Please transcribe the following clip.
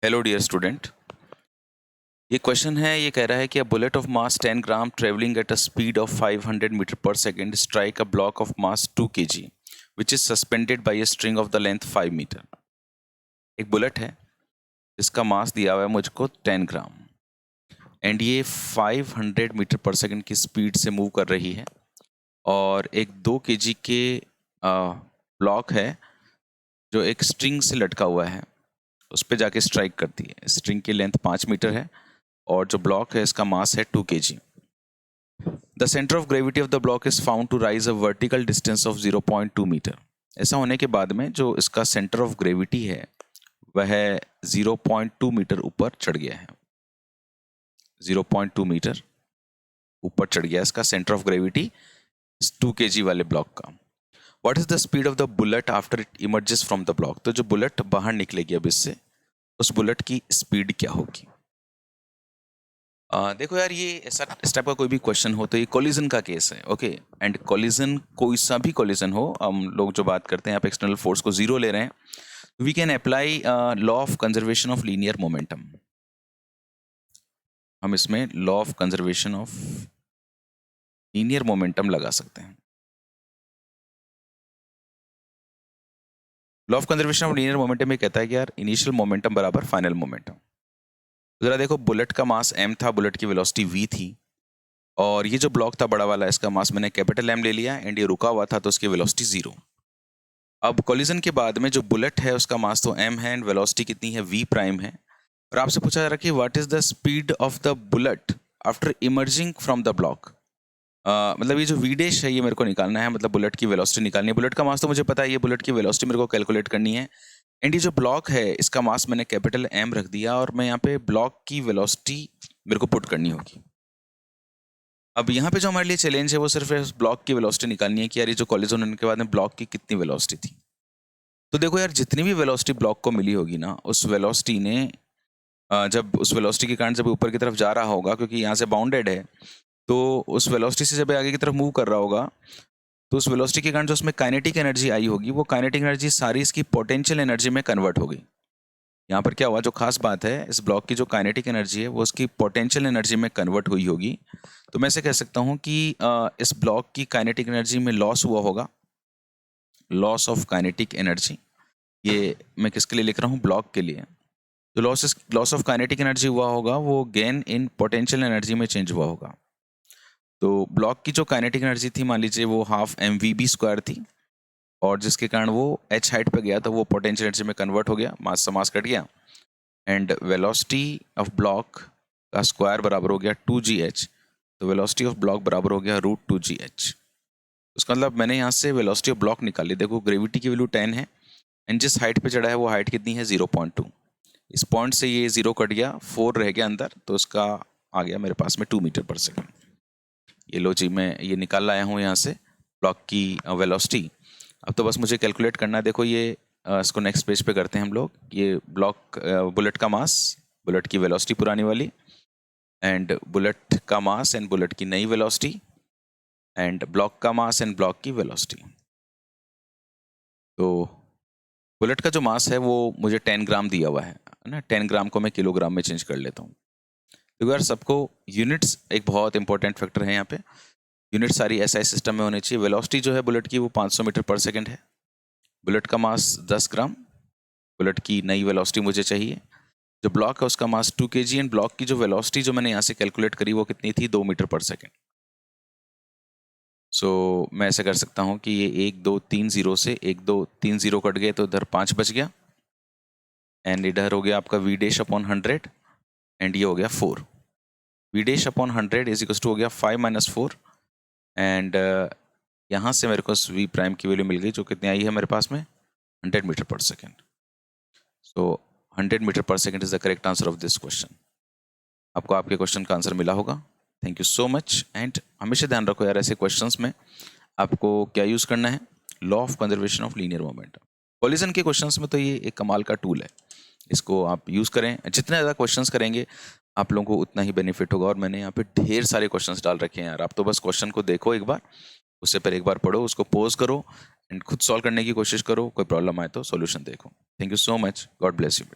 Hello dear student, ये question है। ये कह रहा है कि a bullet of mass 10 gram travelling at a speed of 500 metre per second strike a block of mass 2 kg which is suspended by a string of the length 5 metre. एक bullet है जिसका मास दिया हुआ है मुझको 10 ग्राम एंड ये 500 metre per second की speed से मूव कर रही है और एक 2 kg के ब्लॉक है जो एक स्ट्रिंग से लटका हुआ है, उस पर जाके स्ट्राइक करती है। स्ट्रिंग की लेंथ 5 मीटर है और जो ब्लॉक है इसका मास है 2 kg। The centre of gravity of the block is found to rise a vertical distance of 0.2 metre. ऐसा होने के बाद में जो इसका सेंटर ऑफ ग्रेविटी है वह 0.2 मीटर ऊपर चढ़ गया है। 0.2 मीटर ऊपर चढ़ गया इसका सेंटर ऑफ ग्रेविटी 2 kg वाले ब्लॉक का। What is the speed of the bullet after it emerges from the block. तो जो बुलेट बाहर निकलेगी अब इससे, उस बुलेट की स्पीड क्या होगी। देखो यार, ये ऐसा इस टाइप का कोई भी क्वेश्चन हो तो ये कोलिजन का केस है। ओके, एंड कोलिजन कोई सा भी कोलिजन हो, हम लोग जो बात करते हैं आप एक्सटर्नल फोर्स को जीरो ले रहे हैं, we can apply law of conservation of linear momentum. हम इसमें law of conservation of linear momentum लगा सकते हैं। Law of conservation of linear momentum ये कहता है कि यार इनिशियल मोमेंटम बराबर फाइनल मोमेंटम। जरा देखो, बुलेट का मास m था, बुलेट की वेलोसिटी v थी, और ये जो ब्लॉक था बड़ा वाला, इसका मास मैंने कैपिटल M ले लिया एंड ये रुका हुआ था तो उसकी वेलोसिटी 0। अब कोलिजन के बाद में जो बुलेट है उसका मास तो m है एंड वेलोसिटी कितनी है, v प्राइम है। और आपसे पूछा जा रहा है कि what is the speed of the bullet after emerging from the block. मतलब ये जो v डैश है ये मेरे को निकालना है, मतलब बुलेट की वेलोसिटी निकालनी है। बुलेट का मास तो मुझे पता है, ये बुलेट की वेलोसिटी मेरे को कैलकुलेट करनी है। एंड ये जो ब्लॉक है इसका मास मैंने कैपिटल M रख दिया और मैं यहाँ पे ब्लॉक की वेलोसिटी मेरे को पुट करनी होगी। अब यहाँ पे जो हमारे लिए चैलेंज है वो सिर्फ इस ब्लॉक की वेलोसिटी निकालनी है कि यार ये जो कोलिजन होने के बाद में ब्लॉक की कितनी वेलोसिटी थी। तो देखो यार, जितनी भी वेलोसिटी ब्लॉक को मिली होगी ना, उस वेलोसिटी ने जब उस वेलोसिटी के कारण जब ऊपर की तरफ जा रहा होगा, क्योंकि यहाँ से बाउंडेड है, तो उस वेलोसिटी से जब आगे की तरफ मूव कर रहा होगा तो उस वेलोसिटी के कारण जो उसमें काइनेटिक एनर्जी आई होगी, वो काइनेटिक एनर्जी सारी इसकी पोटेंशियल एनर्जी में कन्वर्ट हो गई। यहाँ पर क्या हुआ, जो खास बात है, इस ब्लॉक की जो काइनेटिक एनर्जी है वो उसकी पोटेंशियल एनर्जी में कन्वर्ट हुई होगी। तो मैं ऐसे कह सकता हूँ कि इस ब्लॉक की काइनेटिक एनर्जी में लॉस हुआ होगा, लॉस ऑफ काइनेटिक एनर्जी। ये मैं किसके लिए लिख रहा हूँ, ब्लॉक के लिए। जो लॉस ऑफ काइनेटिक एनर्जी हुआ होगा वो गेन इन पोटेंशियल एनर्जी में चेंज हुआ होगा। तो ब्लॉक की जो काइनेटिक एनर्जी थी, मान लीजिए वो हाफ mv² थी, और जिसके कारण वो h हाइट पे गया तो वो पोटेंशियल एनर्जी में कन्वर्ट हो गया, मास से मास कट गया, एंड वेलोसिटी ऑफ ब्लॉक का स्क्वायर बराबर हो गया 2gh। तो वेलोसिटी ऑफ ब्लॉक बराबर हो गया √2gh। उसका मतलब मैंने यहाँ से वेलोसिटी ऑफ ब्लॉक निकाली। देखो, ग्रेविटी की वैल्यू 10 है एंड जिस हाइट पे चढ़ा है वो हाइट कितनी है, 0.2। इस पॉइंट से ये 0 कट गया, 4 रह गया अंदर, तो उसका आ गया मेरे पास में 2 मीटर पर सेकेंड। ये लो जी, मैं ये निकाल लाया हूँ यहाँ से ब्लॉक की वेलोसिटी। अब तो बस मुझे कैलकुलेट करना है। देखो ये इसको नेक्स्ट पेज पे करते हैं हम लोग। ये ब्लॉक बुलेट का मास, बुलेट की वेलोसिटी पुरानी वाली, एंड बुलेट का मास एंड बुलेट की नई वेलोसिटी, एंड ब्लॉक का मास एंड ब्लॉक की वेलोसिटी। तो बुलेट का जो मास है वो मुझे 10 ग्राम दिया हुआ है ना। 10 ग्राम को मैं किलोग्राम में चेंज कर लेता हूँ। तो यार सबको यूनिट्स एक बहुत इंपॉर्टेंट फैक्टर है यहाँ पे। यूनिट सारी SI सिस्टम में होनी चाहिए। वेलोसिटी जो है बुलेट की वो 500 मीटर पर सेकेंड है। बुलेट का मास 10 ग्राम, बुलेट की नई वेलोसिटी मुझे चाहिए। जो ब्लॉक है उसका मास 2 kg एंड ब्लॉक की जो वेलोसिटी जो मैंने यहाँ से कैलकुलेट करी वो कितनी थी, 2 मीटर पर सेकेंड। सो मैं ऐसे कर सकता हूँ कि ये 1 2 3 0 से 1 2 3 0 कट गए तो इधर 5 बच गया, एंड इधर हो गया आपका v डैश अपॉन 100 एंड ये हो गया 4। v dash upon 100 is equal to हो गया 5 - 4, एंड यहाँ से मेरे को v प्राइम की वैल्यू मिल गई जो कितनी आई है मेरे पास में, 100 metre per second. So 100 metre per second is the correct answer of this question. आपको आपके क्वेश्चन का आंसर मिला होगा। Thank you so much. And हमेशा ध्यान रखो यार, ऐसे क्वेश्चंस में आपको क्या यूज़ करना है, law of conservation of linear momentum. Collision के क्वेश्चंस में तो ये एक कमाल का टूल है, इसको आप यूज़ करें। जितने ज़्यादा क्वेश्चंस करेंगे आप लोगों को उतना ही बेनिफिट होगा। और मैंने यहाँ पे ढेर सारे क्वेश्चंस डाल रखे हैं यार, आप तो बस क्वेश्चन को देखो एक बार, उससे पहले एक बार पढ़ो, उसको पोज करो एंड खुद सॉल्व करने की कोशिश करो। कोई प्रॉब्लम आए तो सॉल्यूशन देखो। Thank you so much. God bless you.